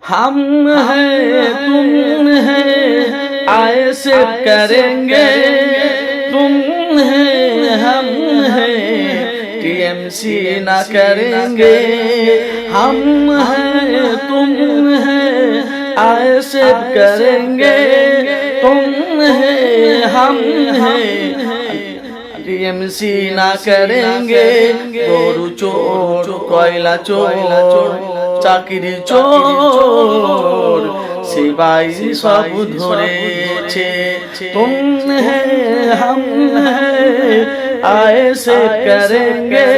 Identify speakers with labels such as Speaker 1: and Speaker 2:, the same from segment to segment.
Speaker 1: हम हैं तुम हैं ऐसे करेंगे, तुम हैं हम हैं टीएमसी ना करेंगे। हम हैं तुम हैं ऐसे करेंगे, तुम हैं हम हैं टीएमसी ना करेंगे। গরু চোর, কয়লা চোর, চাকরি চোর, সিপাহী সব ধরেছে। तुम है हम है ऐसे करेंगे,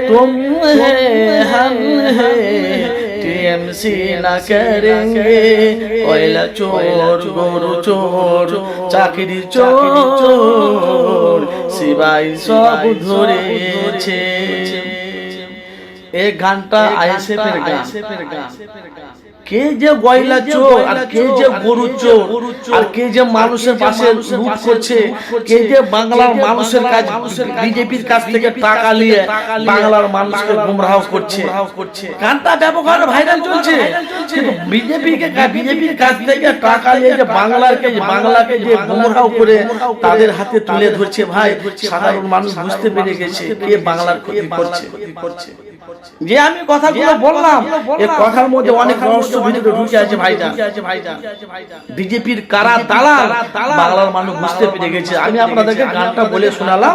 Speaker 1: तुम है हम है टीएमसी ना करेंगे। কয়লা চোর, গরু চোর, চাকরি চোর, সিপাহী সব ধরেছে। एक घंटा ऐसे फिर কে যে গয়লা চোর আর কে যে গরু চোর আর কে যে মানুষের পাশে লুট করছে, কে যে বাংলার মানুষের কাজ বিজেপির কাছ থেকে টাকা নিয়ে বাংলার মানুষকে গুমরাহ করছে। গানটা ব্যাপকভাবে ভাইরাল চলছে, কিন্তু বিজেপির কাছ থেকে টাকা নিয়ে যে বাংলাকে যে গুমরাহ করে তাদের হাতে তুলে ধরছে। ভাই সাধারণ মানুষ বুঝতে পেরে গেছে কে বাংলার ক্ষতি করছে। যে আমি কথাগুলো বললাম এই কথার মধ্যে অনেক রহস্য ভিতরে ঢুকে আছে ভাইটা। বিজেপির কারা দালাল বাংলার মানুষ বুঝতে পেরে গেছে। আমি আপনাদেরকে গানটা বলে শোনালাম।